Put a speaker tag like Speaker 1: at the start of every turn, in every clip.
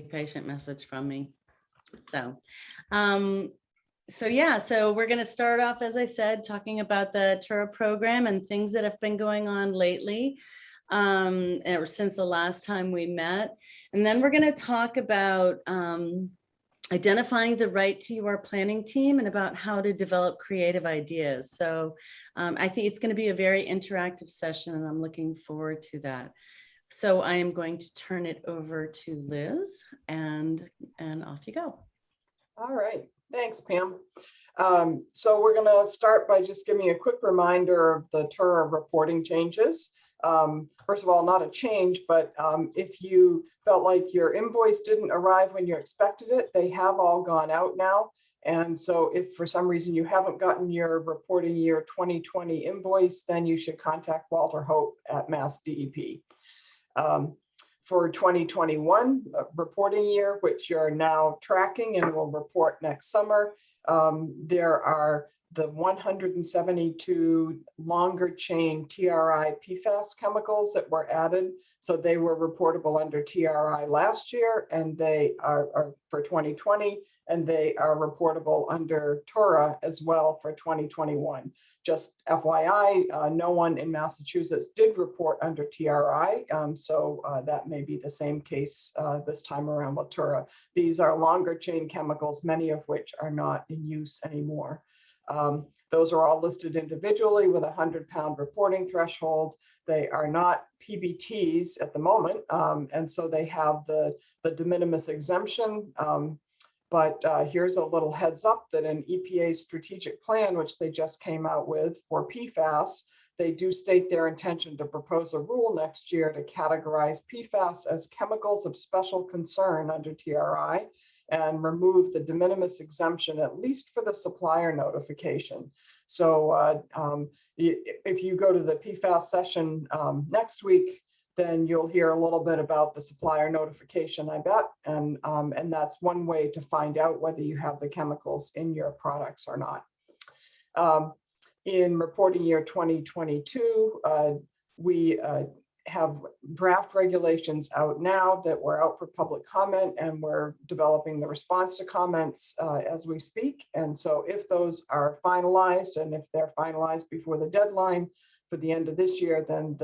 Speaker 1: patient message from me. So so we're going to start off, as I said, talking about the TURA program and things that have been going on lately, or since the last time we met. And then we're going to talk about identifying the right TUR planning team and about how to develop creative ideas. So I think it's going to be a very interactive session, and I'm looking forward to that. So I am going to turn it over to Liz, and off you go.
Speaker 2: All right, thanks, Pam. So we're going to start by just giving a quick reminder of the TURA reporting changes. First of all, not a change, but if you felt like your invoice didn't arrive when you expected it, they have all gone out now. And so if for some reason you haven't gotten your reporting year 2020 invoice, then you should contact Walter Hope at Mass DEP. For 2021 reporting year, which you're now tracking and will report next summer, there are the 172 longer chain TRI PFAS chemicals that were added. So they were reportable under TRI last year, and they are for 2020, and they are reportable under TURA as well for 2021. Just FYI, no one in Massachusetts did report under TRI, so that may be the same case this time around with TURA. These are longer chain chemicals, many of which are not in use anymore. Those are all listed individually with a 100-pound reporting threshold. They are not PBTs at the moment, and so they have the de minimis exemption. But here's a little heads up that in EPA's strategic plan, which they just came out with for PFAS, they do state their intention to propose a rule next year to categorize PFAS as chemicals of special concern under TRI and remove the de minimis exemption, at least for the supplier notification. So if you go to the PFAS session next week, then you'll hear a little bit about the supplier notification, I bet. And that's one way to find out whether you have the chemicals in your products or not. In reporting year 2022, we have draft regulations out now that were out for public comment, and we're developing the response to comments as we speak. And so if those are finalized, and if they're finalized before the deadline for the end of this year, then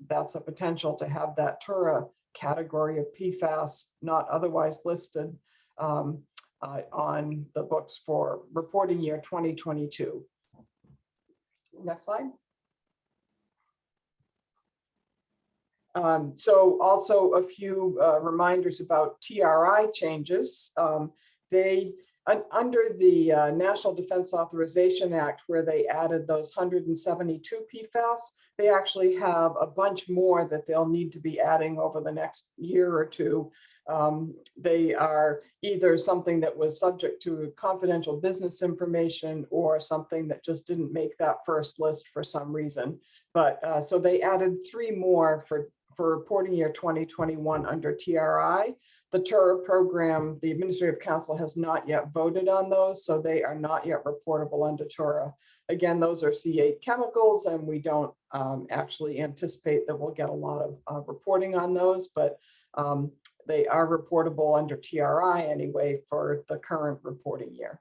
Speaker 2: that's a potential to have that TURA category of PFAS not otherwise listed on the books for reporting year 2022. Next slide. So also a few reminders about TRI changes. Under the National Defense Authorization Act, where they added those 172 PFAS, they actually have a bunch more that they'll need to be adding over the next year or two. They are either something that was subject to confidential business information or something that just didn't make that first list for some reason. But so they added 3 more for reporting year 2021 under TRI. The TUR program, the Administrative Council has not yet voted on those, so they are not yet reportable under TURA. Again, those are C8 chemicals, and we don't actually anticipate that we'll get a lot of reporting on those, but they are reportable under TRI anyway for the current reporting year.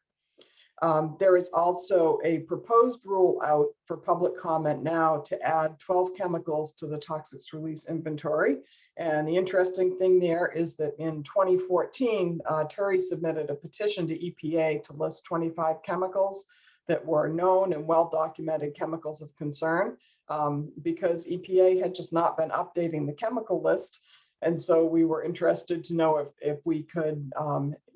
Speaker 2: There is also a proposed rule out for public comment now to add 12 chemicals to the toxics release inventory. And the interesting thing there is that in 2014, TURI submitted a petition to EPA to list 25 chemicals that were known and well-documented chemicals of concern, because EPA had just not been updating the chemical list. And so we were interested to know if we could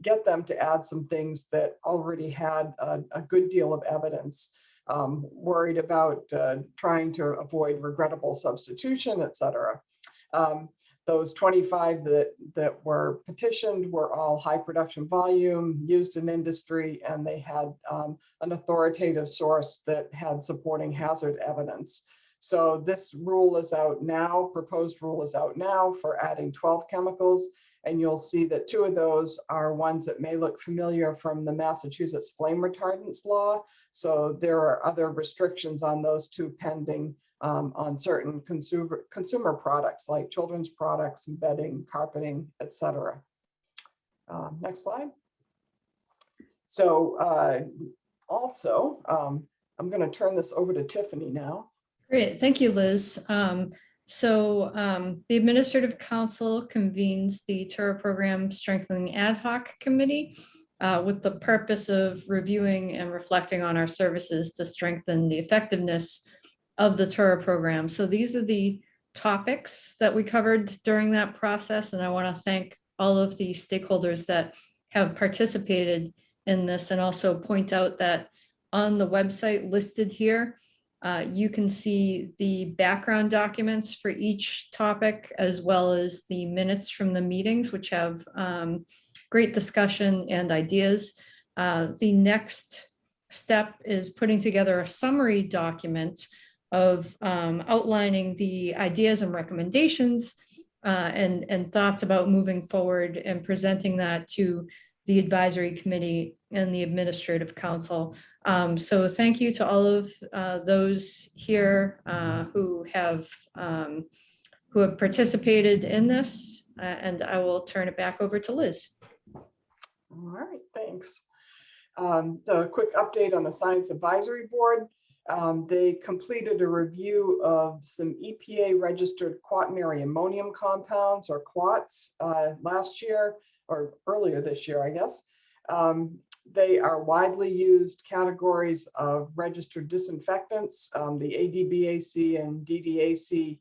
Speaker 2: get them to add some things that already had a good deal of evidence, worried about trying to avoid regrettable substitution, et cetera. Those 25 that were petitioned were all high production volume, used in industry, and they had an authoritative source that had supporting hazard evidence. So this rule is out now, proposed rule is out now for adding 12 chemicals. And you'll see that 2 of those are ones that may look familiar from the Massachusetts flame retardants law. So there are other restrictions on those 2 pending on certain consumer products like children's products, bedding, carpeting, et cetera. Next slide. So also, I'm going to turn this over to Tiffany now.
Speaker 3: Great, thank you, Liz. The Administrative Council convenes the TUR Program Strengthening Ad Hoc Committee with the purpose of reviewing and reflecting on our services to strengthen the effectiveness of the TUR program. So these are the topics that we covered during that process, and I want to thank all of the stakeholders that have participated in this, and also point out that on the website listed here, you can see the background documents for each topic, as well as the minutes from the meetings, which have great discussion and ideas. The next step is putting together a summary document of outlining the ideas and recommendations and thoughts about moving forward, and presenting that to the advisory committee and the administrative council. So thank you to all of those here who have participated in this, and I will turn it back over to Liz.
Speaker 2: All right, thanks. The quick update on the Science Advisory Board. They completed a review of some EPA registered quaternary ammonium compounds, or quats, last year, or earlier this year, I guess. They are widely used categories of registered disinfectants, the ADBAC and DDAC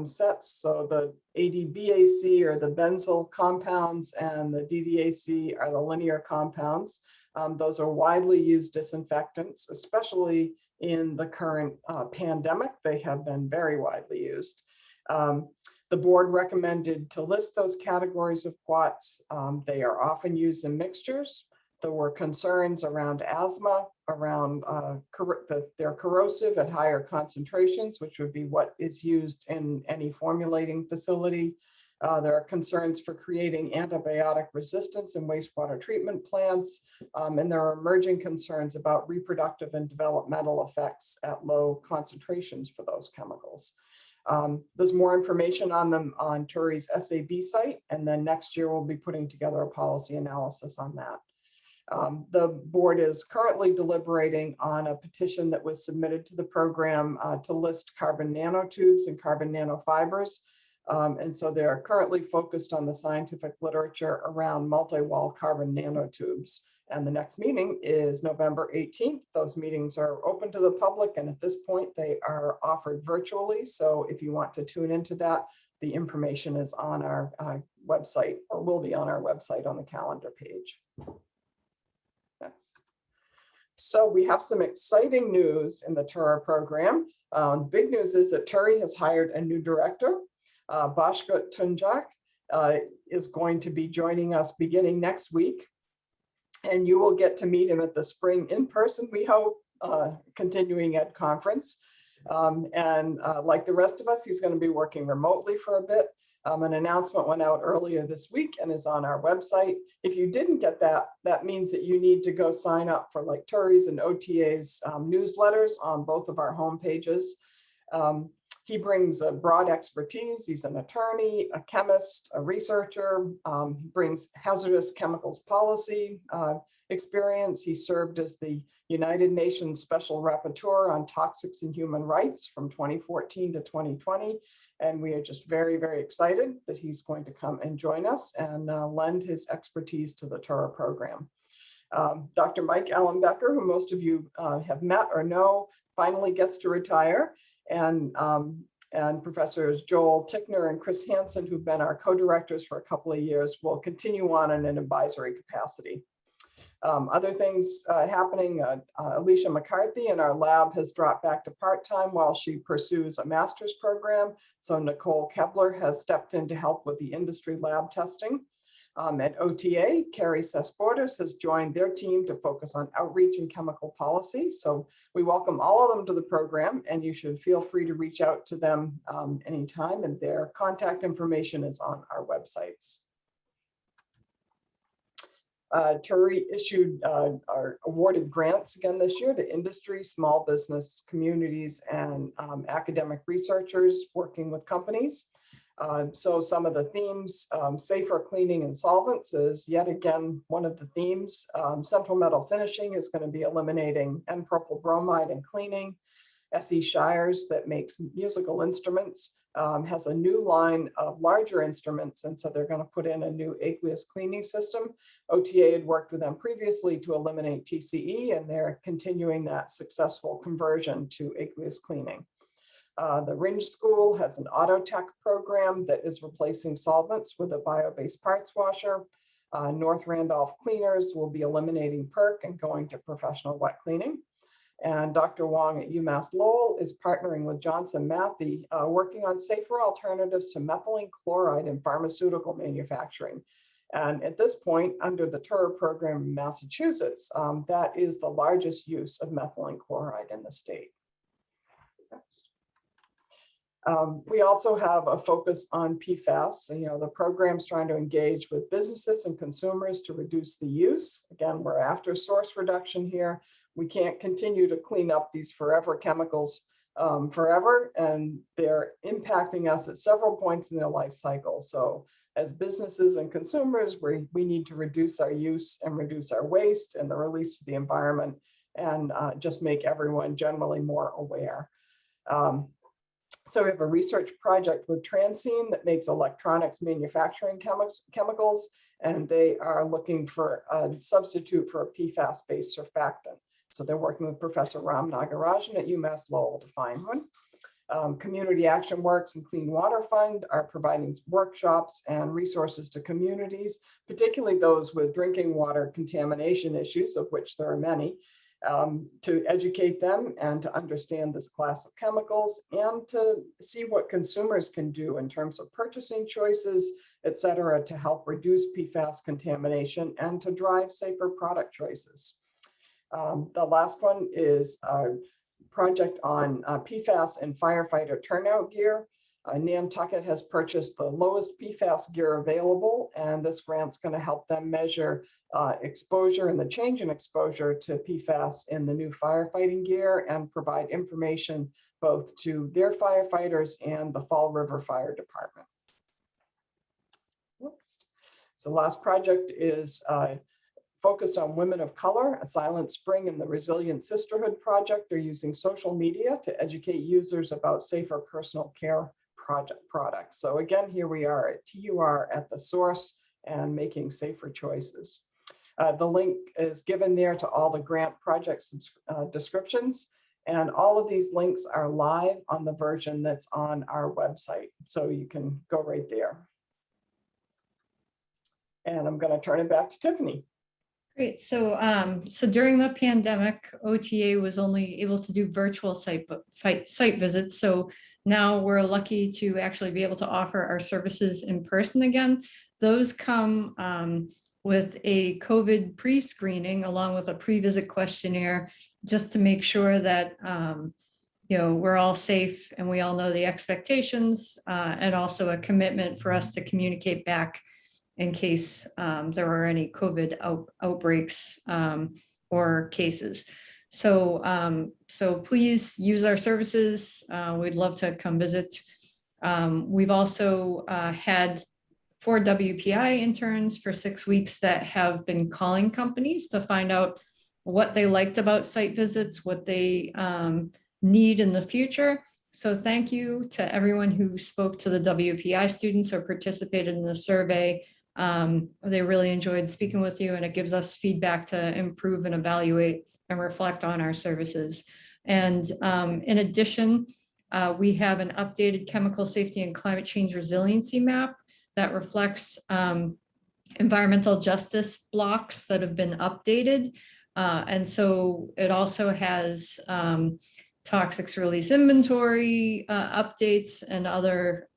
Speaker 2: sets. So the ADBAC are the benzyl compounds, and the DDAC are the linear compounds. Those are widely used disinfectants, especially in the current pandemic. They have been very widely used. The board recommended to list those categories of quats. They are often used in mixtures. There were concerns around asthma, around they're corrosive at higher concentrations, which would be what is used in any formulating facility. There are concerns for creating antibiotic resistance in wastewater treatment plants, and there are emerging concerns about reproductive and developmental effects at low concentrations for those chemicals. There's more information on them on TURI's SAB site, and then next year we'll be putting together a policy analysis on that. The board is currently deliberating on a petition that was submitted to the program to list carbon nanotubes and carbon nanofibers. And so they are currently focused on the scientific literature around multi-wall carbon nanotubes. And the next meeting is November 18th. Those meetings are open to the public, and at this point they are offered virtually. So if you want to tune into that, the information is on our website, or will be on our website on the calendar page. Next. So we have some exciting news in the TURA program. Big news is that TURI has hired a new director. Bhaskar Tunjak is going to be joining us beginning next week. And you will get to meet him at the spring in person, we hope, continuing ed conference. Like the rest of us, he's going to be working remotely for a bit. An announcement went out earlier this week and is on our website. If you didn't get that, that means that you need to go sign up for like TURI's and OTA's newsletters on both of our home pages. He brings a broad expertise. He's an attorney, a chemist, a researcher, brings hazardous chemicals policy experience. He served as the United Nations Special Rapporteur on Toxics and Human Rights from 2014 to 2020. And we are just very, very excited that he's going to come and join us and lend his expertise to the TURA program. Dr. Mike Ellenbecker, who most of you have met or know, finally gets to retire. And Professors Joel Tickner and Chris Hansen, who've been our co-directors for a couple of years, will continue on in an advisory capacity. Other things happening, Alicia McCarthy in our lab has dropped back to part-time while she pursues a master's program. So Nicole Kepler has stepped in to help with the industry lab testing. At OTA, Carrie Cesportis has joined their team to focus on outreach and chemical policy. So we welcome all of them to the program, and you should feel free to reach out to them anytime, and their contact information is on our websites. TURI issued our awarded grants again this year to industry, small business, communities, and academic researchers working with companies. So some of the themes, safer cleaning and solvents is yet again one of the themes. Central metal finishing is going to be eliminating N-propyl bromide and cleaning. S.E. Shires, that makes musical instruments, has a new line of larger instruments, and so they're going to put in a new aqueous cleaning system. OTA had worked with them previously to eliminate TCE, and they're continuing that successful conversion to aqueous cleaning. The Ringe School has an auto tech program that is replacing solvents with a bio-based parts washer. North Randolph Cleaners will be eliminating PERC and going to professional wet cleaning. And Dr. Wong at UMass Lowell is partnering with Johnson Matthey, working on safer alternatives to methylene chloride in pharmaceutical manufacturing. And at this point, under the TUR program in Massachusetts, that is the largest use of methylene chloride in the state. Next. We also have a focus on PFAS. You know, the program's trying to engage with businesses and consumers to reduce the use. Again, we're after source reduction here. We can't continue to clean up these forever chemicals forever, and they're impacting us at several points in their life cycle. So as businesses and consumers, we need to reduce our use and reduce our waste and the release to the environment, and just make everyone generally more aware. So we have a research project with Transcene that makes electronics manufacturing chemicals, and they are looking for a substitute for a PFAS-based surfactant. So they're working with Professor Ram Nagarajan at UMass Lowell to find one. Community Action Works and Clean Water Fund are providing workshops and resources to communities, particularly those with drinking water contamination issues, of which there are many, to educate them and to understand this class of chemicals and to see what consumers can do in terms of purchasing choices, et cetera, to help reduce PFAS contamination and to drive safer product choices. The last one is a project on PFAS and firefighter turnout gear. Nantucket has purchased the lowest PFAS gear available, and this grant's going to help them measure exposure and the change in exposure to PFAS in the new firefighting gear and provide information both to their firefighters and the Fall River Fire Department. Next. So the last project is focused on women of color. A Silent Spring and the Resilient Sisterhood Project are using social media to educate users about safer personal care products. So again, here we are at TUR at the source and making safer choices. The link is given there to all the grant project descriptions, and all of these links are live on the version that's on our website. So you can go right there. And I'm going to turn it back to Tiffany.
Speaker 3: Great. So, so during the pandemic, OTA was only able to do virtual site visits. So now we're lucky to actually be able to offer our services in person again. Those come with a COVID pre-screening along with a pre-visit questionnaire, just to make sure that you know, we're all safe and we all know the expectations, and also a commitment for us to communicate back in case there are any COVID outbreaks or cases. So, so please use our services. We'd love to come visit. We've also had 4 WPI interns for 6 weeks that have been calling companies to find out what they liked about site visits, what they need in the future. So thank you to everyone who spoke to the WPI students or participated in the survey. They really enjoyed speaking with you, and it gives us feedback to improve and evaluate and reflect on our services. And in addition, we have an updated chemical safety and climate change resiliency map that reflects environmental justice blocks that have been updated. And so it also has toxics release inventory updates and other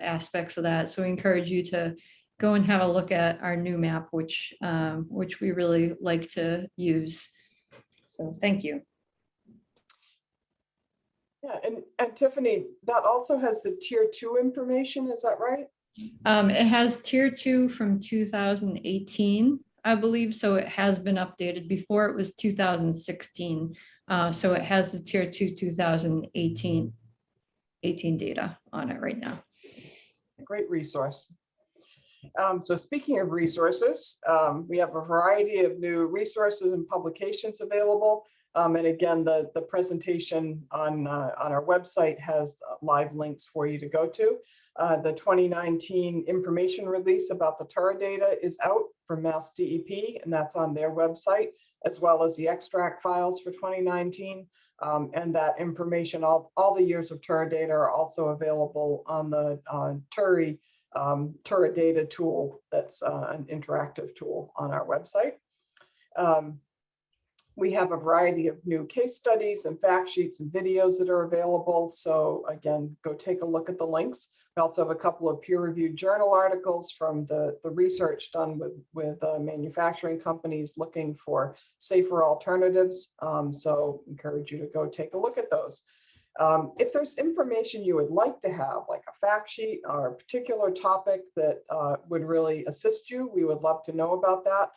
Speaker 3: aspects of that. So we encourage you to go and have a look at our new map, which we really like to use. So thank you.
Speaker 2: Yeah, and Tiffany, that also has the tier 2 information, is that right?
Speaker 3: It has tier 2 from 2018, I believe. So it has been updated. Before it was 2016. So it has the tier 2 2018 data on it right now.
Speaker 2: great resource. So speaking of resources, we have a variety of new resources and publications available. And again, the presentation on our website has live links for you to go to. The 2019 information release about the TURA data is out from Mass DEP, and that's on their website, as well as the extract files for 2019. And that information, all the years of TURA data are also available on the TURI TURA data tool. That's an interactive tool on our website. We have a variety of new case studies and fact sheets and videos that are available. So again, go take a look at the links. We also have a couple of peer-reviewed journal articles from the research done with manufacturing companies looking for safer alternatives. So encourage you to go take a look at those. If there's information you would like to have, like a fact sheet or a particular topic that would really assist you, we would love to know about that.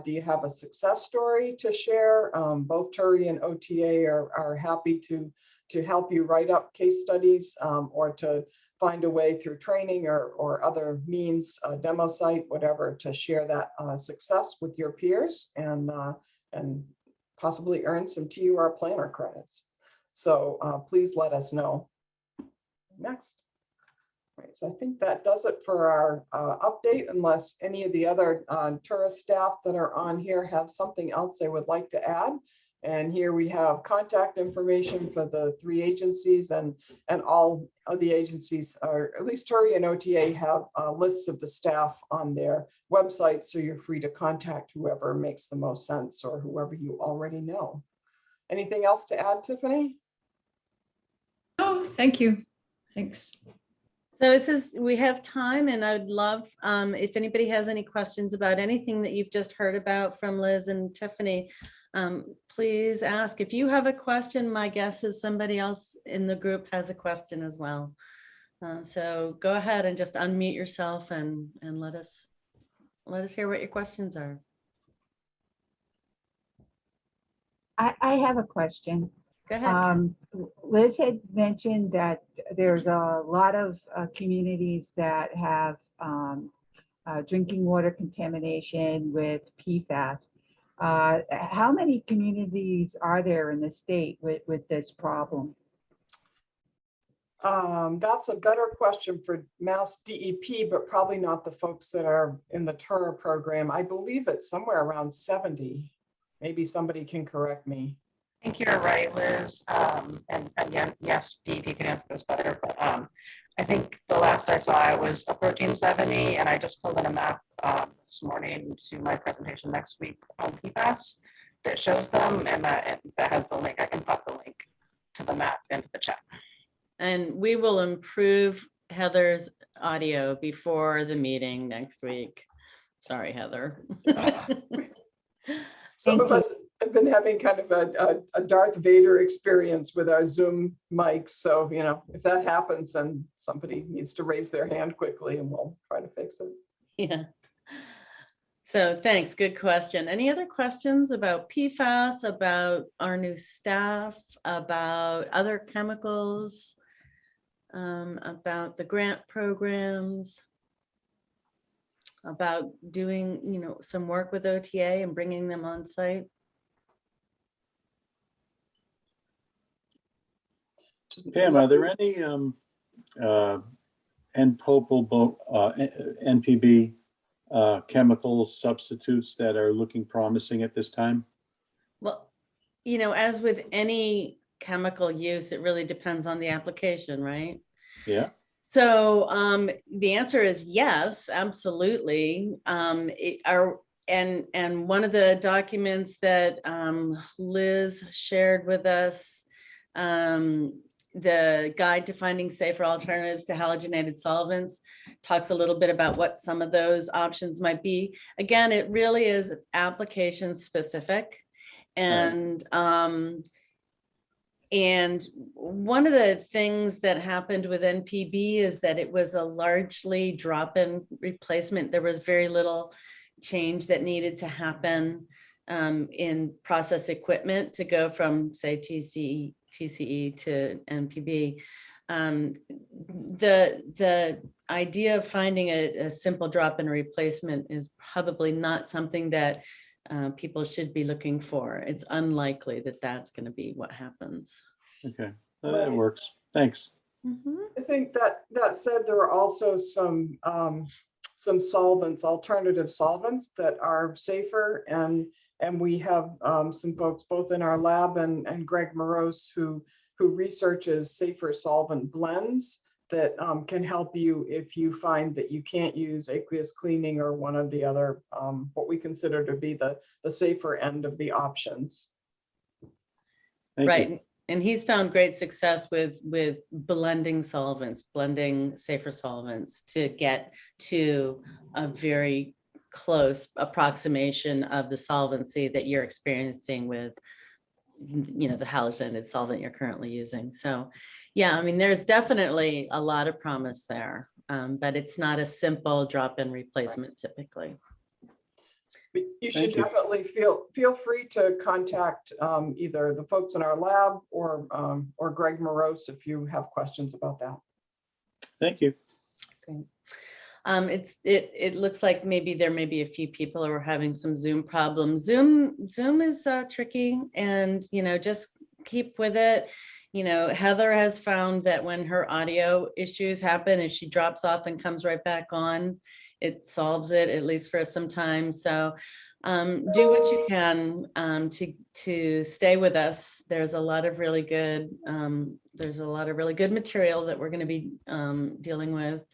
Speaker 2: Do you have a success story to share? Both TURI and OTA are happy to help you write up case studies or to find a way through training or other means, demo site, whatever, to share that success with your peers and possibly earn some TUR planner credits. So please let us know. Next. Right, so I think that does it for our update, unless any of the other tourist staff that are on here have something else they would like to add. And here we have contact information for the 3 agencies, and all of the agencies, or at least TURI and OTA, have lists of the staff on their website. So you're free to contact whoever makes the most sense or whoever you already know. Anything else to add, Tiffany?
Speaker 3: Oh, thank you. Thanks.
Speaker 1: So we have time, and I would love if anybody has any questions about anything that you've just heard about from Liz and Tiffany, please ask. If you have a question, my guess is somebody else in the group has a question as well. So go ahead and just unmute yourself and let us hear what your questions are.
Speaker 4: I have a question.
Speaker 1: Go ahead.
Speaker 4: Liz had mentioned that there's a lot of communities that have drinking water contamination with PFAS. How many communities are there in the state with this problem?
Speaker 2: That's a better question for Mass DEP, but probably not the folks that are in the TURA program. I believe it's somewhere around 70. Maybe somebody can correct me.
Speaker 5: I think you're right, Liz. And again, yes, DEP can answer this better, but I think the last I saw it was approaching 70, and I just pulled in a map this morning to my presentation next week on PFAS that shows them, and that has the link. I can pop the link to the map into the chat. And
Speaker 1: we will improve Heather's audio before the meeting next week. Sorry, Heather.
Speaker 2: Some of us have been having kind of a Darth Vader experience with our Zoom mics. So, you know, if that happens, then somebody needs to raise their hand quickly and we'll try to fix it.
Speaker 1: Yeah. So thanks. Good question. Any other questions about PFAS, about our new staff, about other chemicals, about the grant programs, about doing, you know, some work with OTA and bringing them on site?
Speaker 6: Pam, are there any NPB chemical substitutes that are looking promising at this time?
Speaker 1: Well, you know, as with any chemical use, it really depends on the application, right?
Speaker 6: Yeah.
Speaker 1: So the answer is yes, absolutely. And one of the documents that Liz shared with us, the Guide to Finding Safer Alternatives to Halogenated Solvents, talks a little bit about what some of those options might be. Again, it really is application specific. And and one of the things that happened with NPB is that it was a largely drop-in replacement. There was very little change that needed to happen in process equipment to go from, say, TCE to NPB. the idea of finding a simple drop-in replacement is probably not something that people should be looking for. It's unlikely that that's going to be what happens.
Speaker 6: Okay,
Speaker 2: Right.
Speaker 6: that works. Thanks.
Speaker 2: I think that said, there are also some solvents, alternative solvents that are safer, and we have some folks both in our lab and Greg Morose who researches safer solvent blends that can help you if you find that you can't use aqueous cleaning or one of the other what we consider to be the safer end of the options.
Speaker 6: Thank you.
Speaker 1: Right. And he's found great success with blending solvents, blending safer solvents to get to a very close approximation of the solvency that you're experiencing with, you know, the halogenated solvent you're currently using. So yeah, I mean, there's definitely a lot of promise there, but it's not a simple drop-in replacement typically.
Speaker 2: But you should
Speaker 6: Thank you.
Speaker 2: definitely feel free to contact either the folks in our lab or Greg Morose if you have questions about that.
Speaker 6: Thank you.
Speaker 1: Great. It looks like maybe there may be a few people who are having some Zoom problems. Zoom is tricky, and you know, just keep with it. You know, Heather has found that when her audio issues happen, if she drops off and comes right back on, it solves it, at least for some time. So do what you can to stay with us. There's a lot of really good material that we're going to be dealing with.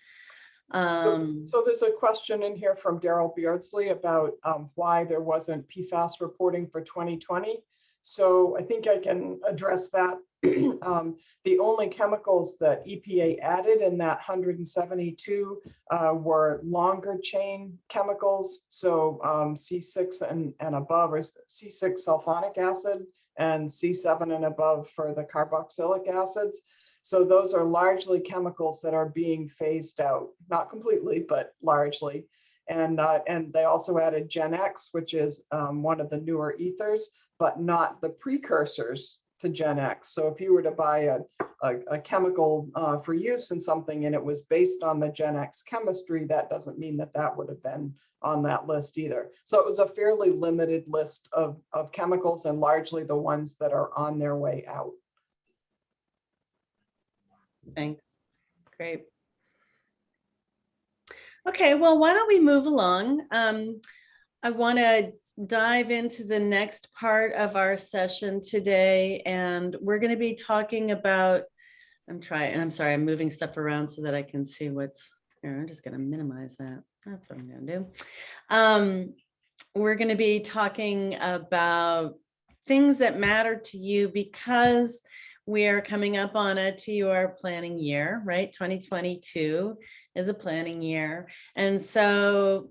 Speaker 2: So there's a question in here from Daryl Beardsley about why there wasn't PFAS reporting for 2020. So I think I can address that. The only chemicals that EPA added in that 172 were longer chain chemicals. So C6 and above, or C6 sulfonic acid, and C7 and above for the carboxylic acids. So those are largely chemicals that are being phased out, not completely, but largely. And they also added Gen X, which is one of the newer ethers, but not the precursors to Gen X. So if you were to buy a chemical for use in something and it was based on the Gen X chemistry, that doesn't mean that that would have been on that list either. So it was a fairly limited list of chemicals, and largely the ones that are on their way out.
Speaker 1: Thanks. Great. Okay, well, why don't we move along? I want to dive into the next part of our session today, and we're going to be talking about, I'm sorry, I'm moving stuff around so that I can see what's here. I'm just going to minimize that. That's what I'm going to do. We're going to be talking about things that matter to you because we are coming up on a TUR planning year, right? 2022 is a planning year. And so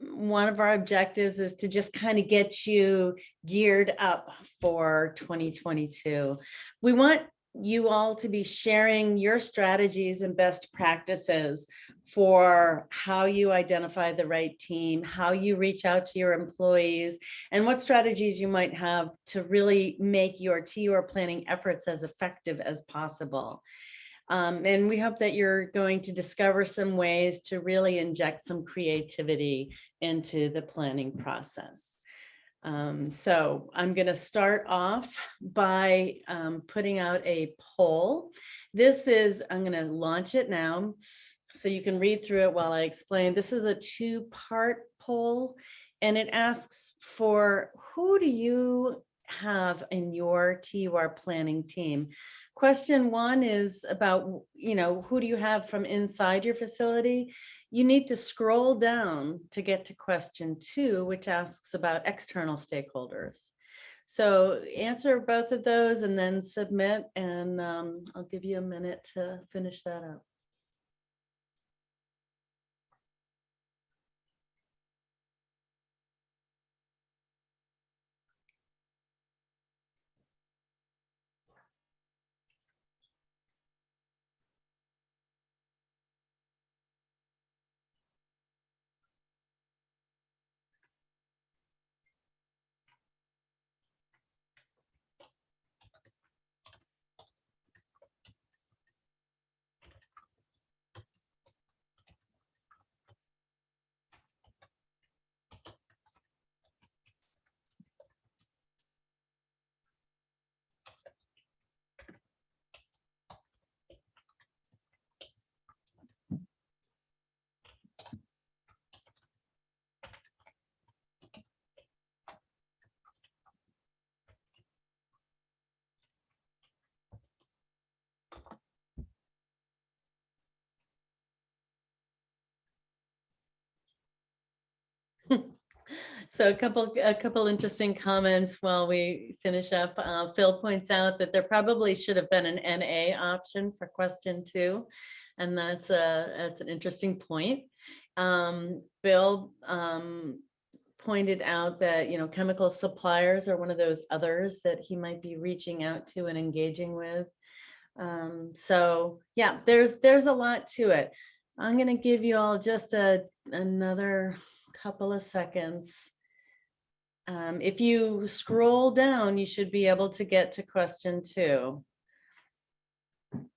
Speaker 1: one of our objectives is to just kind of get you geared up for 2022. We want you all to be sharing your strategies and best practices for how you identify the right team, how you reach out to your employees, and what strategies you might have to really make your TUR planning efforts as effective as possible. And we hope that you're going to discover some ways to really inject some creativity into the planning process. So I'm going to start off by putting out a poll. I'm going to launch it now so you can read through it while I explain. This is a two-part poll, and it asks for who do you have in your TUR planning team. Question one is about, who do you have from inside your facility? You need to scroll down to get to question two, which asks about external stakeholders. So answer both of those and then submit, and I'll give you a minute to finish that up. So a couple interesting comments while we finish up. Phil points out that there probably should have been an NA option for question 2. And that's an interesting point. Bill pointed out that, you know, chemical suppliers are one of those others that he might be reaching out to and engaging with. So yeah, there's a lot to it. I'm going to give you all just another couple of seconds. If you scroll down, you should be able to get to question 2. I'm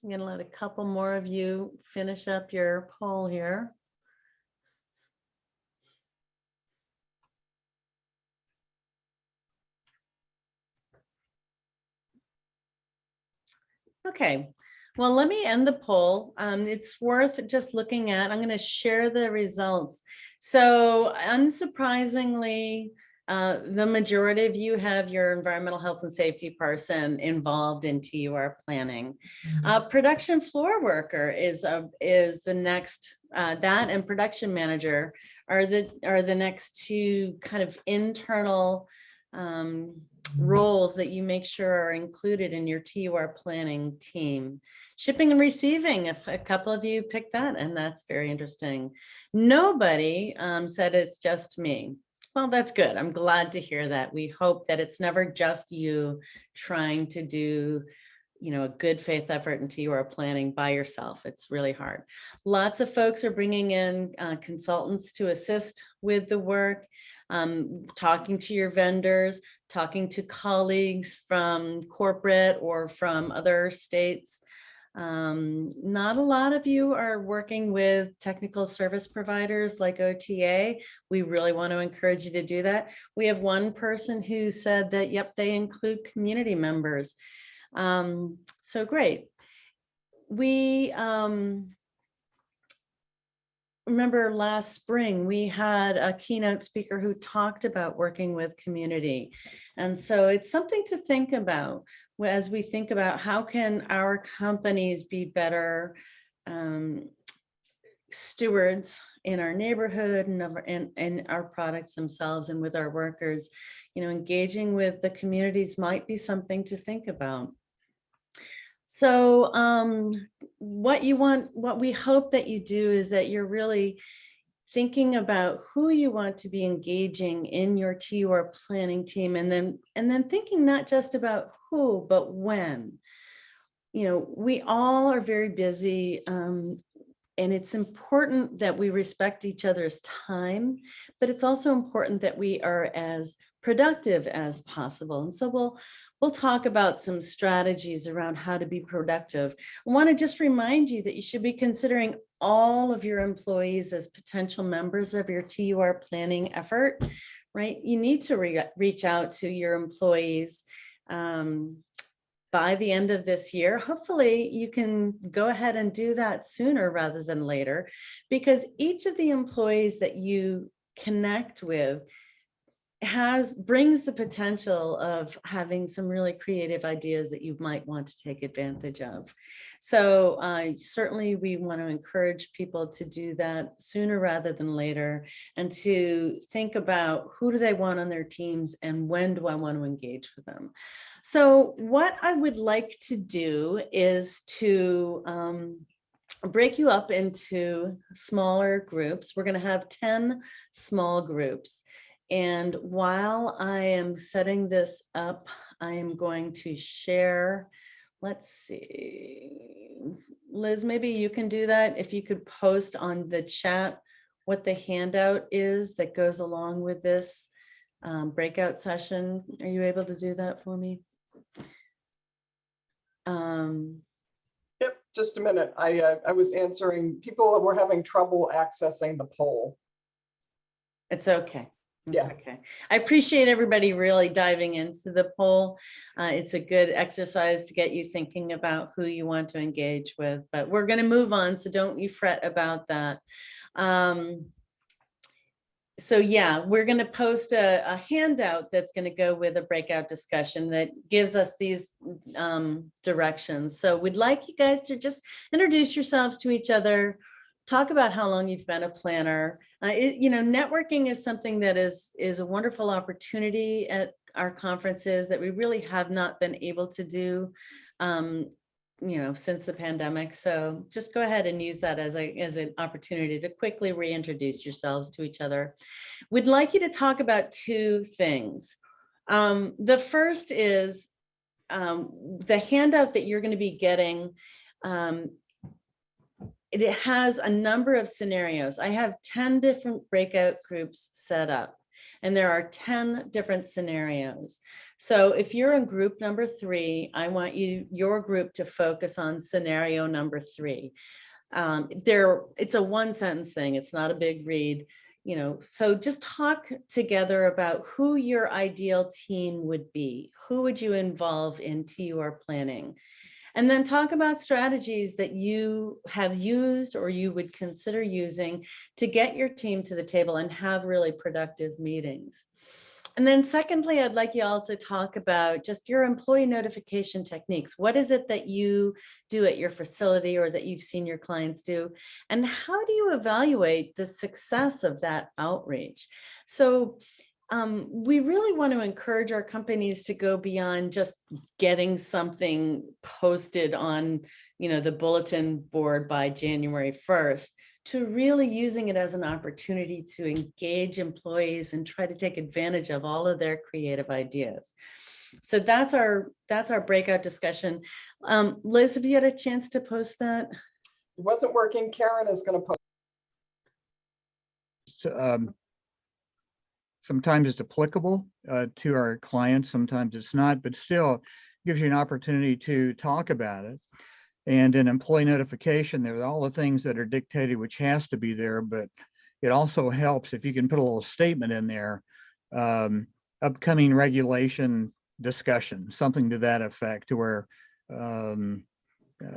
Speaker 1: going to let a couple more of you finish up your poll here. Okay, well, let me end the poll. It's worth just looking at. I'm going to share the results. So unsurprisingly, the majority of you have your environmental health and safety person involved in TUR planning. Production floor worker is the next, that and production manager are the next 2 kind of internal roles that you make sure are included in your TUR planning team. Shipping and receiving, if a couple of you picked that, and that's very interesting. Nobody said it's just me. Well, that's good. I'm glad to hear that. We hope that it's never just you trying to do, you know, a good faith effort in TUR planning by yourself. It's really hard. Lots of folks are bringing in consultants to assist with the work, talking to your vendors, talking to colleagues from corporate or from other states. Not a lot of you are working with technical service providers like OTA. We really want to encourage you to do that. We have one person who said that, yep, they include community members. So great. We remember last spring, we had a keynote speaker who talked about working with community. And so it's something to think about as we think about how can our companies be better stewards in our neighborhood and our products themselves and with our workers. You know, engaging with the communities might be something to think about. So what we hope that you do is that you're really thinking about who you want to be engaging in your TUR planning team, and then thinking not just about who, but when. You know, we all are very busy, and it's important that we respect each other's time, but it's also important that we are as productive as possible. And so we'll talk about some strategies around how to be productive. I want to just remind you that you should be considering all of your employees as potential members of your TUR planning effort, right? You need to reach out to your employees by the end of this year. Hopefully you can go ahead and do that sooner rather than later, because each of the employees that you connect with brings the potential of having some really creative ideas that you might want to take advantage of. So certainly we want to encourage people to do that sooner rather than later, and to think about who do they want on their teams and when do I want to engage with them. So what I would like to do is to break you up into smaller groups. We're going to have 10 small groups. And while I am setting this up, I am going to share, let's see, Liz, maybe you can do that. If you could post on the chat what the handout is that goes along with this breakout session. Are you able to do that for me?
Speaker 2: Yep, just a minute. I was answering, people were having trouble accessing the poll.
Speaker 1: It's okay. It's
Speaker 2: Yeah.
Speaker 1: okay. I appreciate everybody really diving into the poll. It's a good exercise to get you thinking about who you want to engage with, but we're going to move on, so don't you fret about that. So yeah, we're going to post a handout that's going to go with a breakout discussion that gives us these directions. So we'd like you guys to just introduce yourselves to each other, talk about how long you've been a planner. Networking is something that is a wonderful opportunity at our conferences that we really have not been able to do since the pandemic. So just go ahead and use that as an opportunity to quickly reintroduce yourselves to each other. We'd like you to talk about two things. The first is the handout that you're going to be getting. It has a number of scenarios. I have 10 different breakout groups set up, and there are 10 different scenarios. So if you're in group number 3, I want your group to focus on scenario number 3. It's a 1-sentence thing. It's not a big read, so just talk together about who your ideal team would be. Who would you involve in TUR planning? And then talk about strategies that you have used or you would consider using to get your team to the table and have really productive meetings. And then secondly, I'd like you all to talk about just your employee notification techniques. What is it that you do at your facility or that you've seen your clients do? And how do you evaluate the success of that outreach? So we really want to encourage our companies to go beyond just getting something posted on, the bulletin board by January 1st, to really using it as an opportunity to engage employees and try to take advantage of all of their creative ideas. So that's our breakout discussion. Liz, have you had a chance to post that?
Speaker 2: It wasn't working. Karen is going to post.
Speaker 7: Sometimes it's applicable to our clients, sometimes it's not, but still gives you an opportunity to talk about it. And in employee notification, there are all the things that are dictated, which has to be there, but it also helps if you can put a little statement in there, upcoming regulation discussion, something to that effect, to where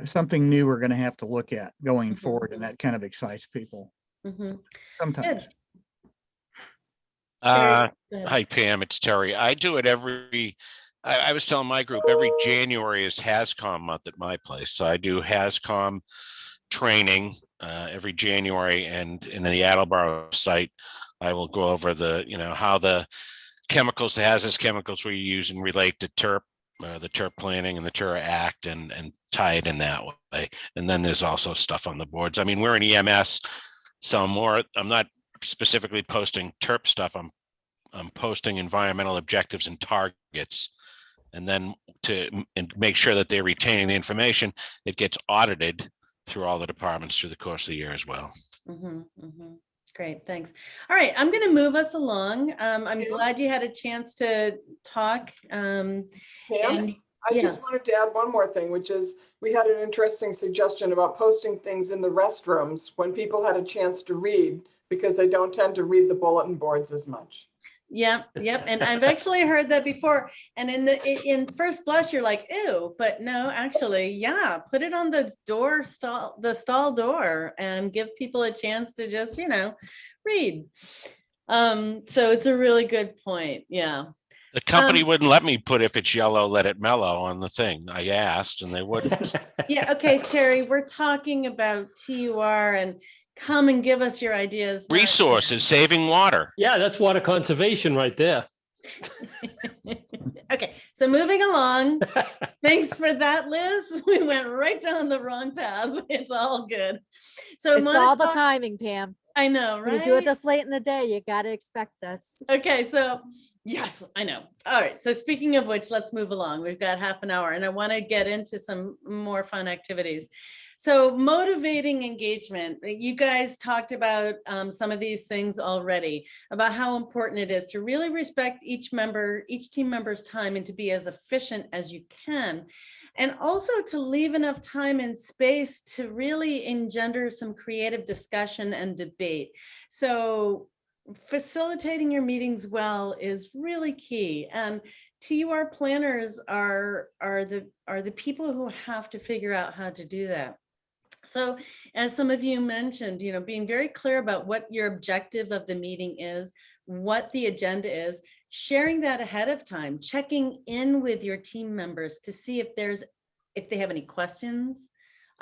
Speaker 7: something new we're going to have to look at going forward, and that kind of excites people. Sometimes.
Speaker 1: Good. Terry,
Speaker 8: Hi, Pam, it's Terry. I do it I was telling my group every January is HASCOM month at my place. So I do HASCOM training every January, and in the Attleboro site, I will go over how the chemicals, the hazardous chemicals we use and relate to TUR, the TUR Planning and the TURA Act, and tie it in that way. And then there's also stuff on the boards. I mean, we're an EMS, so I'm not specifically posting TURP stuff. I'm posting environmental objectives and targets, and then to make sure that they're retaining the information, it gets audited through all the departments through the course of the year as well.
Speaker 1: Great, thanks. All right, I'm going to move us along. I'm glad you had a chance to talk.
Speaker 2: Pam, I just wanted to add one more thing, which is we had an interesting suggestion about posting things in the restrooms when people had a chance to read, because they don't tend to read the bulletin boards as much.
Speaker 1: Yep. And I've actually heard that before. And in first blush, you're like, ew, but no, actually, yeah, put it on the stall door, and give people a chance to just, read. So it's a really good point. Yeah.
Speaker 8: The company wouldn't let me put "if it's yellow, let it mellow" on the thing. I asked, and they wouldn't.
Speaker 1: Yeah. Okay, Terry, we're talking about TUR, and come and give us your ideas.
Speaker 8: Resources, saving water.
Speaker 9: Yeah, that's water conservation right there.
Speaker 1: Okay, so moving along. Thanks for that, Liz. We went right down the wrong path. It's all good. So
Speaker 10: it's all the timing, Pam.
Speaker 1: I know, right?
Speaker 10: When you do it this late in the day, you got to expect this.
Speaker 1: Okay, so yes, I know. All right, so speaking of which, let's move along. We've got half an hour, and I want to get into some more fun activities. So motivating engagement. You guys talked about some of these things already, about how important it is to really respect each team member's time, and to be as efficient as you can. And also to leave enough time and space to really engender some creative discussion and debate. So facilitating your meetings well is really key. And TUR planners are the people who have to figure out how to do that. So as some of you mentioned, being very clear about what your objective of the meeting is, what the agenda is, sharing that ahead of time, checking in with your team members to see if they have any questions,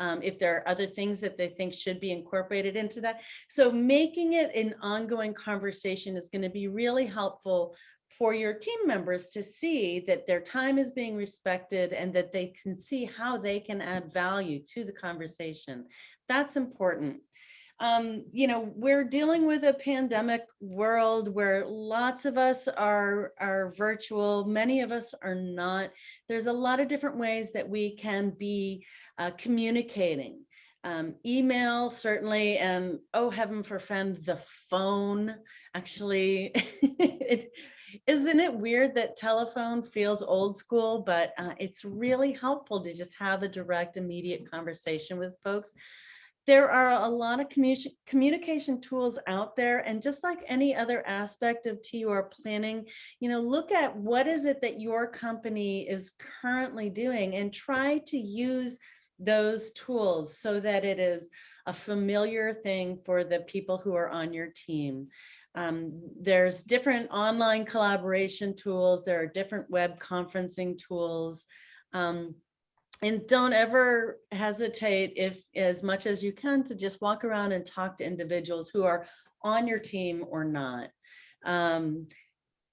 Speaker 1: if there are other things that they think should be incorporated into that. So making it an ongoing conversation is going to be really helpful for your team members to see that their time is being respected and that they can see how they can add value to the conversation. That's important. We're dealing with a pandemic world where lots of us are virtual. Many of us are not. There's a lot of different ways that we can be communicating. Email, certainly, and oh, heaven forfend, the phone. Actually, isn't it weird that telephone feels old school, but it's really helpful to just have a direct, immediate conversation with folks. There are a lot of communication tools out there, and just like any other aspect of TUR planning, look at what is it that your company is currently doing and try to use those tools so that it is a familiar thing for the people who are on your team. There's different online collaboration tools. There are different web conferencing tools. And don't ever hesitate, if as much as you can, to just walk around and talk to individuals who are on your team or not.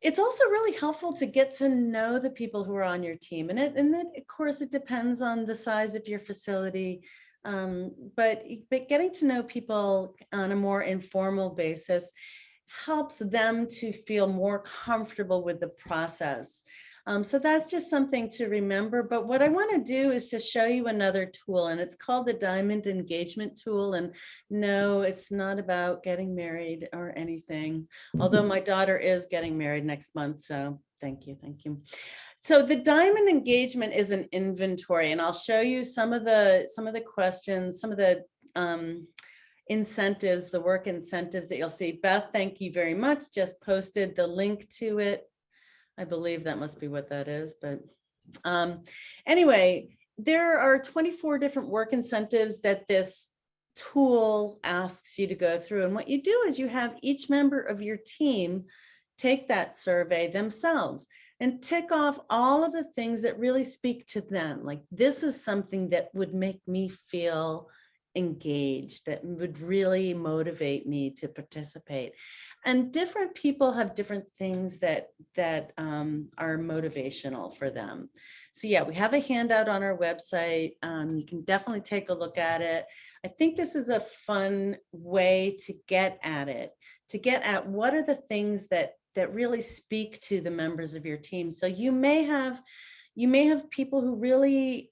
Speaker 1: It's also really helpful to get to know the people who are on your team. And then of course, it depends on the size of your facility. But getting to know people on a more informal basis helps them to feel more comfortable with the process. So that's just something to remember. But what I want to do is to show you another tool, and it's called the Diamond Engagement Tool. And no, it's not about getting married or anything, although my daughter is getting married next month. So thank you. Thank you. So the Diamond Engagement is an inventory, and I'll show you some of the questions, some of the incentives, the work incentives that you'll see. Beth, thank you very much. Just posted the link to it. I believe that must be what that is, but anyway, there are 24 different work incentives that this tool asks you to go through. And what you do is you have each member of your team take that survey themselves and tick off all of the things that really speak to them. Like, this is something that would make me feel engaged, that would really motivate me to participate. And different people have different things that are motivational for them. So yeah, we have a handout on our website. You can definitely take a look at it. I think this is a fun way to get at it, to get at what are the things that really speak to the members of your team. So you may have people who really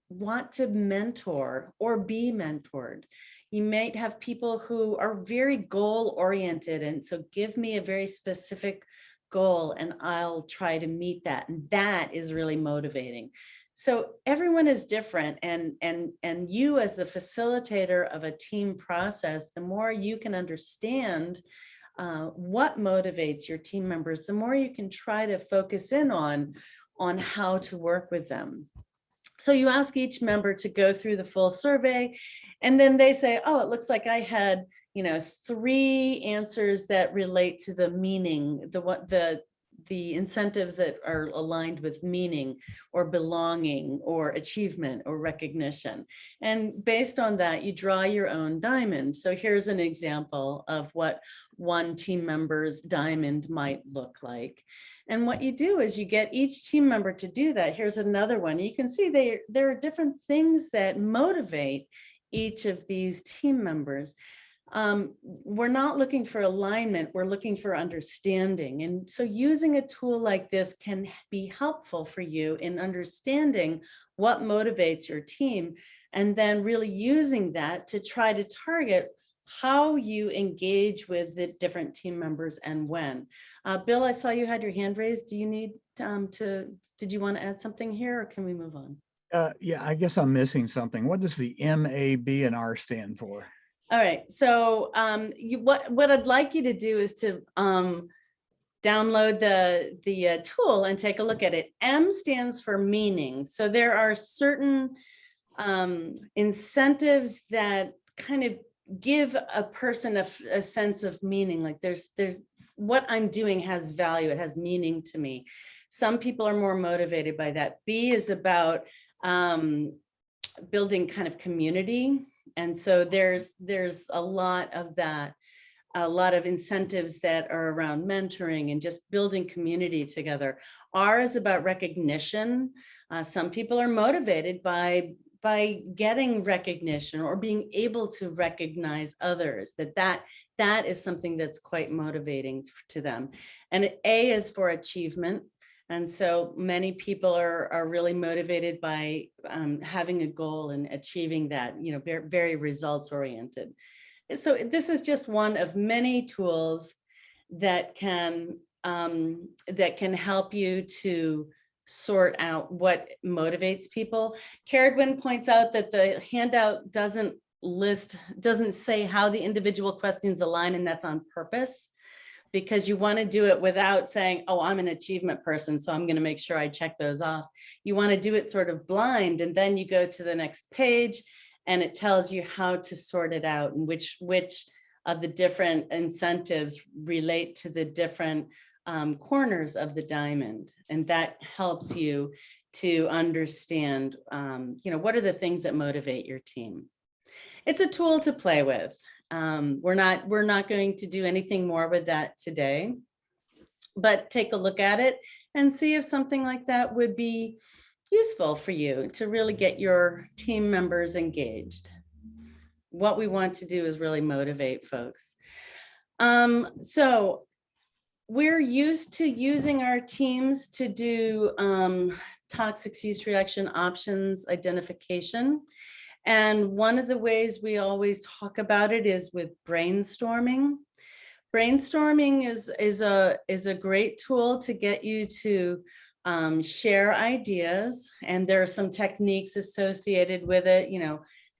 Speaker 1: want to mentor or be mentored. You might have people who are very goal oriented. And so give me a very specific goal and I'll try to meet that. And that is really motivating. So everyone is different. And you, as the facilitator of a team process, the more you can understand what motivates your team members, the more you can try to focus in on how to work with them. So you ask each member to go through the full survey, and then they say, oh, it looks like I had, 3 answers that relate to the meaning, the incentives that are aligned with meaning or belonging or achievement or recognition. And based on that, you draw your own diamond. So here's an example of what one team member's diamond might look like. And what you do is you get each team member to do that. Here's another one. You can see there are different things that motivate each of these team members. We're not looking for alignment, we're looking for understanding. And so using a tool like this can be helpful for you in understanding what motivates your team, and then really using that to try to target how you engage with the different team members and when. Bill, I saw you had your hand raised. Do you need did you want to add something here, or can we move on?
Speaker 7: Yeah, I guess I'm missing something. What does the M, A, B, and R stand for?
Speaker 1: All right, so what I'd like you to do is to download the tool and take a look at it. M stands for meaning. So there are certain incentives that kind of give a person a sense of meaning, like there's what I'm doing has value, it has meaning to me. Some people are more motivated by that. B is about building kind of community. And so there's a lot of that, a lot of incentives that are around mentoring and just building community together. R is about recognition. Some people are motivated by getting recognition or being able to recognize others, that is something that's quite motivating to them. And A is for achievement. And so many people are really motivated by having a goal and achieving that, very, very results oriented. So this is just one of many tools that can help you to sort out what motivates people. Caradwin points out that the handout doesn't say how the individual questions align, and that's on purpose, because you want to do it without saying, oh, I'm an achievement person, so I'm going to make sure I check those off. You want to do it sort of blind, and then you go to the next page and it tells you how to sort it out and which of the different incentives relate to the different corners of the diamond. And that helps you to understand, what are the things that motivate your team. It's a tool to play with. We're not going to do anything more with that today, but take a look at it and see if something like that would be useful for you to really get your team members engaged. What we want to do is really motivate folks. So we're used to using our teams to do toxic use reduction options identification. And one of the ways we always talk about it is with brainstorming. Brainstorming is a great tool to get you to share ideas. And there are some techniques associated with it.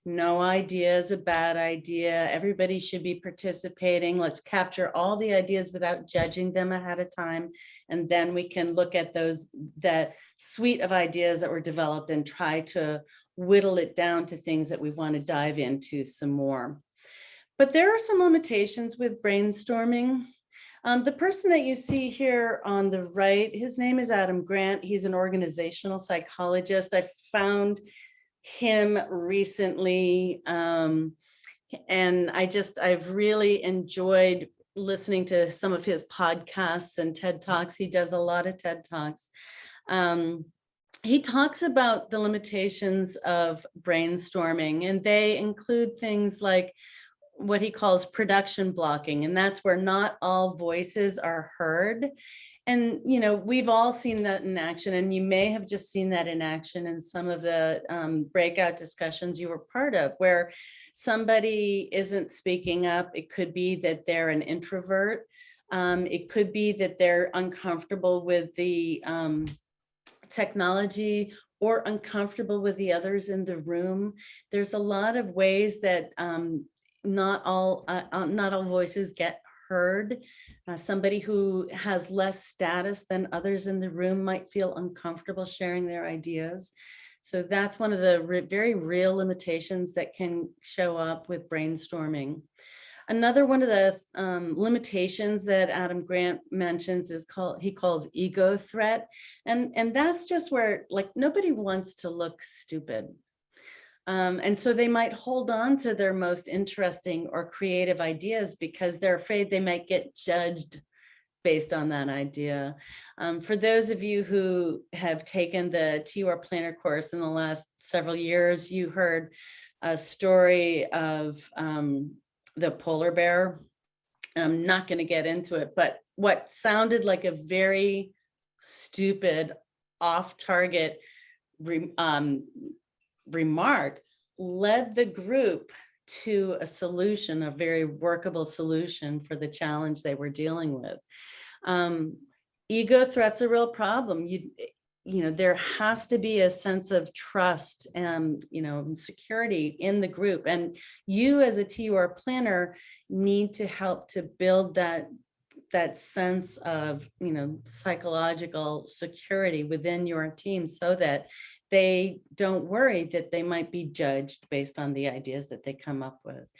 Speaker 1: No idea is a bad idea. Everybody should be participating. Let's capture all the ideas without judging them ahead of time. And then we can look at that suite of ideas that were developed and try to whittle it down to things that we want to dive into some more. But there are some limitations with brainstorming. The person that you see here on the right, his name is Adam Grant. He's an organizational psychologist. I found him recently, and I've really enjoyed listening to some of his podcasts and TED Talks. He does a lot of TED Talks. He talks about the limitations of brainstorming, and they include things like what he calls production blocking, and that's where not all voices are heard. And, we've all seen that in action, and you may have just seen that in action in some of the breakout discussions you were part of, where somebody isn't speaking up. It could be that they're an introvert. It could be that they're uncomfortable with the technology or uncomfortable with the others in the room. There's a lot of ways that not all voices get heard. Somebody who has less status than others in the room might feel uncomfortable sharing their ideas. So that's one of the very real limitations that can show up with brainstorming. Another one of the limitations that Adam Grant mentions is he calls ego threat. And that's just where, like, nobody wants to look stupid. And so they might hold on to their most interesting or creative ideas because they're afraid they might get judged based on that idea. For those of you who have taken the TUR Planner course in the last several years, you heard a story of the polar bear. I'm not going to get into it, but what sounded like a very stupid, off-target remark led the group to a solution, a very workable solution for the challenge they were dealing with. Ego threat's a real problem. There has to be a sense of trust and, security in the group. And you as a TUR planner need to help to build that sense of, psychological security within your team so that they don't worry that they might be judged based on the ideas that they come up with.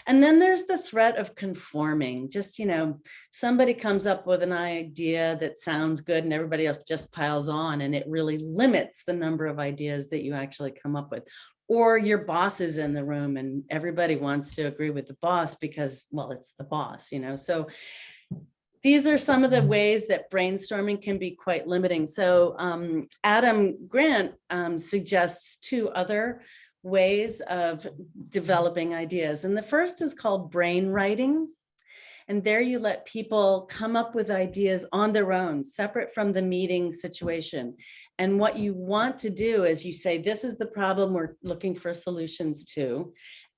Speaker 1: And then there's the threat of conforming. Just, somebody comes up with an idea that sounds good and everybody else just piles on, and it really limits the number of ideas that you actually come up with. Or your boss is in the room and everybody wants to agree with the boss because, well, it's the boss, So these are some of the ways that brainstorming can be quite limiting. So Adam Grant suggests 2 other ways of developing ideas. And the first is called brain writing. And there you let people come up with ideas on their own, separate from the meeting situation. And what you want to do is you say, this is the problem we're looking for solutions to.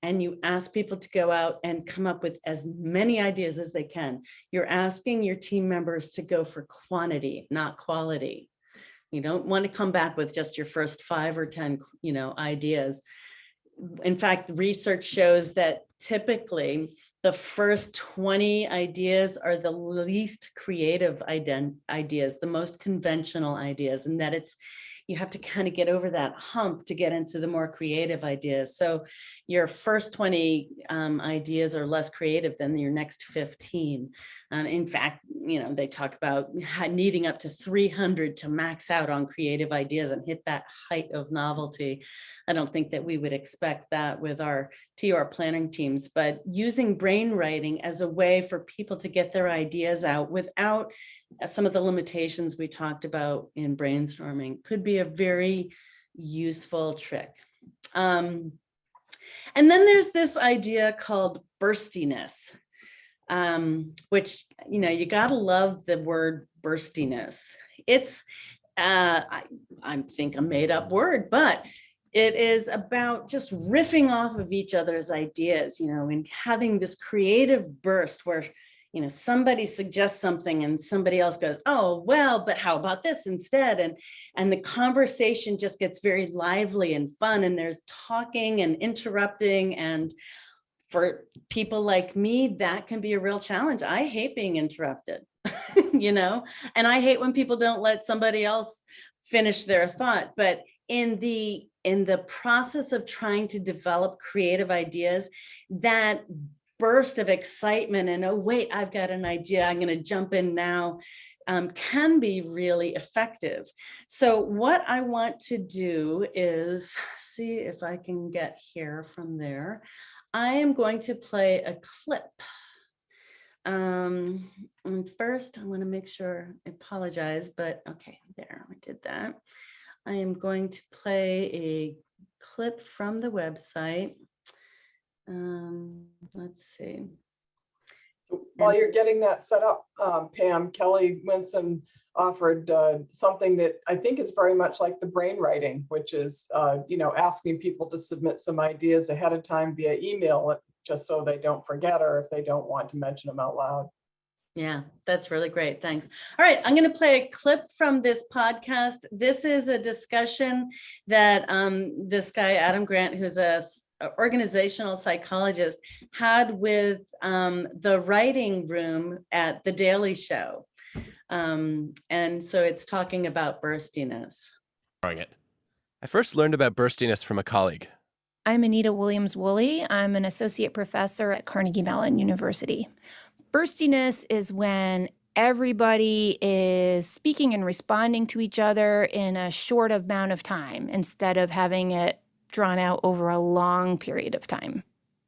Speaker 1: And you ask people to go out and come up with as many ideas as they can. You're asking your team members to go for quantity, not quality. You don't want to come back with just your first 5 or 10, ideas. In fact, research shows that typically the first 20 ideas are the least creative ideas, the most conventional ideas, and that you have to kind of get over that hump to get into the more creative ideas. So your first 20 ideas are less creative than your next 15. In fact, they talk about needing up to 300 to max out on creative ideas and hit that height of novelty. I don't think that we would expect that with our TUR planning teams, but using brain writing as a way for people to get their ideas out without some of the limitations we talked about in brainstorming could be a very useful trick. And then there's this idea called burstiness, which, you gotta love the word burstiness. It's, I think a made up word, but it is about just riffing off of each other's ideas, and having this creative burst where, somebody suggests something and somebody else goes, oh, well, but how about this instead? And the conversation just gets very lively and fun, and there's talking and interrupting. And for people like me, that can be a real challenge. I hate being interrupted, and I hate when people don't let somebody else finish their thought. But in the process of trying to develop creative ideas, that burst of excitement and, oh, wait, I've got an idea, I'm going to jump in now, can be really effective. So what I want to do is see if I can get here from there. I am going to play a clip. And first, I want to make sure, I apologize, but okay, there, I did that. I am going to play a clip from the website. Let's see.
Speaker 2: While you're getting that set up, Pam, Kelly Winson offered something that I think is very much like the brain writing, which is, asking people to submit some ideas ahead of time via email, just so they don't forget, or if they don't want to mention them out loud.
Speaker 1: Yeah, that's really great. Thanks. All right, I'm going to play a clip from this podcast. This is a discussion that this guy, Adam Grant, who's a organizational psychologist, had with the writing room at The Daily Show. And so it's talking about burstiness.
Speaker 11: I first learned about burstiness from a colleague.
Speaker 12: I'm Anita Williams-Woolley. I'm an associate professor at Carnegie Mellon University. Burstiness is when everybody is speaking and responding to each other in a short amount of time instead of having it drawn out over a long period of time.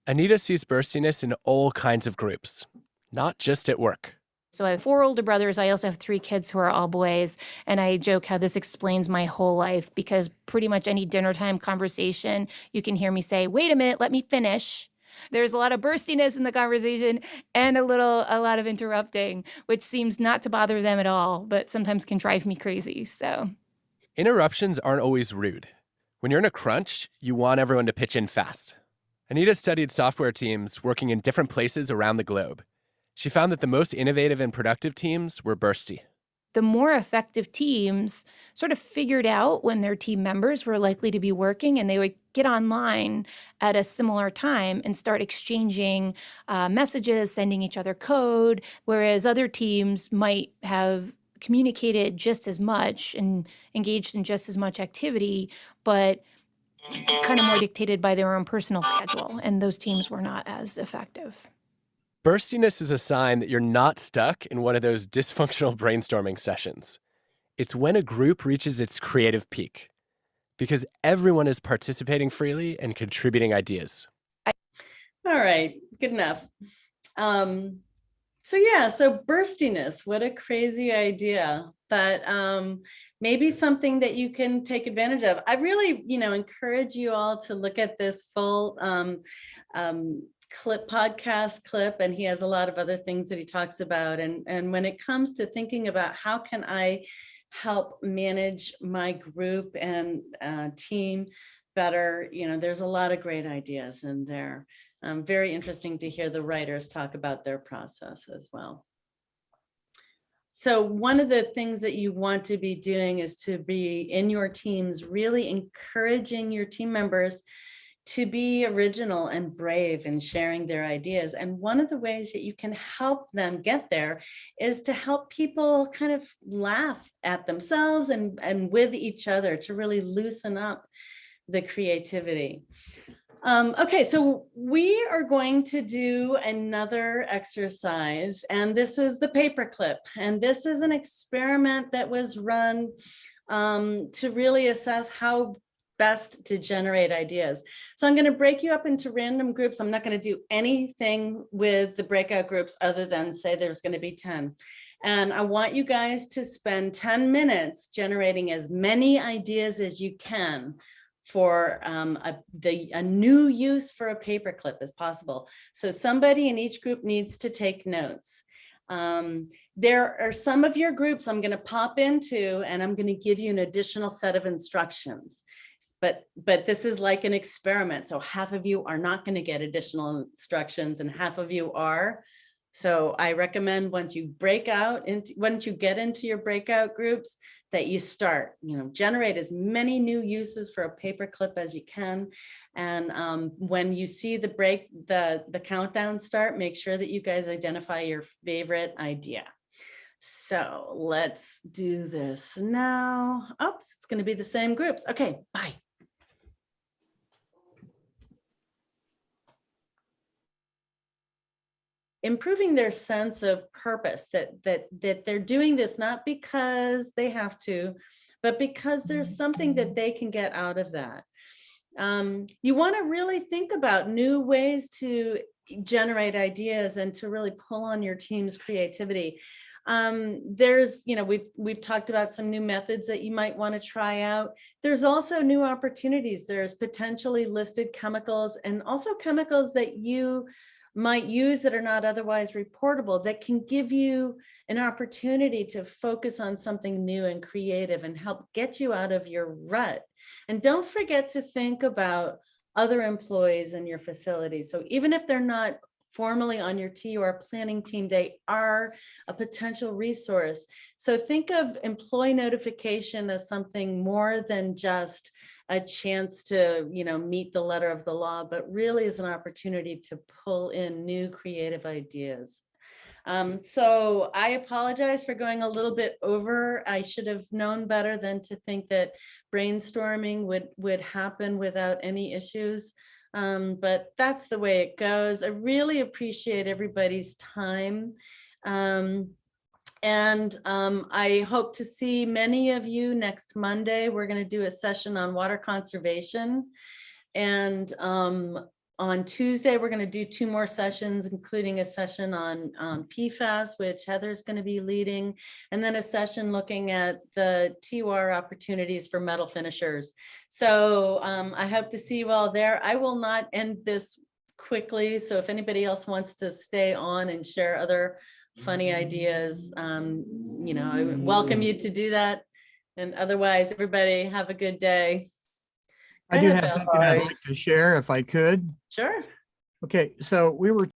Speaker 11: Anita sees burstiness in all kinds of groups, not just at work.
Speaker 12: So I have 4 older brothers. I also have 3 kids who are all boys. And I joke how this explains my whole life, because pretty much any dinner time conversation, you can hear me say, wait a minute, let me finish. There's a lot of burstiness in the conversation and a lot of interrupting, which seems not to bother them at all, but sometimes can drive me crazy. So
Speaker 11: interruptions aren't always rude. When you're in a crunch, you want everyone to pitch in fast. Anita studied software teams working in different places around the globe. She found that the most innovative and productive teams were bursty.
Speaker 12: The more effective teams sort of figured out when their team members were likely to be working, and they would get online at a similar time and start exchanging messages, sending each other code, whereas other teams might have communicated just as much and engaged in just as much activity, but kind of more dictated by their own personal schedule. And those teams were not as effective.
Speaker 11: Burstiness is a sign that you're not stuck in one of those dysfunctional brainstorming sessions. It's when a group reaches its creative peak, because everyone is participating freely and contributing ideas.
Speaker 1: All right, good enough. So yeah, so burstiness, what a crazy idea, but maybe something that you can take advantage of. I really, encourage you all to look at this full podcast clip, and he has a lot of other things that he talks about. And when it comes to thinking about how can I help manage my group and team better, there's a lot of great ideas in there. Very interesting to hear the writers talk about their process as well. So one of the things that you want to be doing is to be in your teams, really encouraging your team members to be original and brave in sharing their ideas. And one of the ways that you can help them get there is to help people kind of laugh at themselves and with each other to really loosen up the creativity. Okay, so we are going to do another exercise, and this is the paperclip. And this is an experiment that was run to really assess how best to generate ideas. So I'm going to break you up into random groups. I'm not going to do anything with the breakout groups other than say there's going to be 10. And I want you guys to spend 10 minutes generating as many ideas as you can for a new use for a paperclip as possible. So somebody in each group needs to take notes. There are some of your groups I'm going to pop into, and I'm going to give you an additional set of instructions. But this is like an experiment. So half of you are not going to get additional instructions and half of you are. So I recommend once you get into your breakout groups that you start, generate as many new uses for a paperclip as you can. And when you see the countdown start, make sure that you guys identify your favorite idea. So let's do this now. Oops, it's going to be the same groups. Okay, bye. Improving their sense of purpose, that they're doing this not because they have to, but because there's something that they can get out of that. You want to really think about new ways to generate ideas and to really pull on your team's creativity. There's, we've talked about some new methods that you might want to try out. There's also new opportunities. There's potentially listed chemicals and also chemicals that you might use that are not otherwise reportable that can give you an opportunity to focus on something new and creative and help get you out of your rut. And don't forget to think about other employees in your facility. So even if they're not formally on your TUR planning team, they are a potential resource. So think of employee notification as something more than just a chance to, meet the letter of the law, but really is an opportunity to pull in new creative ideas. So I apologize for going a little bit over. I should have known better than to think that brainstorming would happen without any issues. But that's the way it goes. I really appreciate everybody's time. And I hope to see many of you next Monday. We're going to do a session on water conservation. And on Tuesday, we're going to do 2 more sessions, including a session on PFAS, which Heather's going to be leading, and then a session looking at the TUR opportunities for metal finishers. So I hope to see you all there. I will not end this quickly. So if anybody else wants to stay on and share other funny ideas, I welcome you to do that. And otherwise, everybody have a good day.
Speaker 7: I do have something I'd like to share if I could.
Speaker 1: Sure.
Speaker 7: Okay, so we were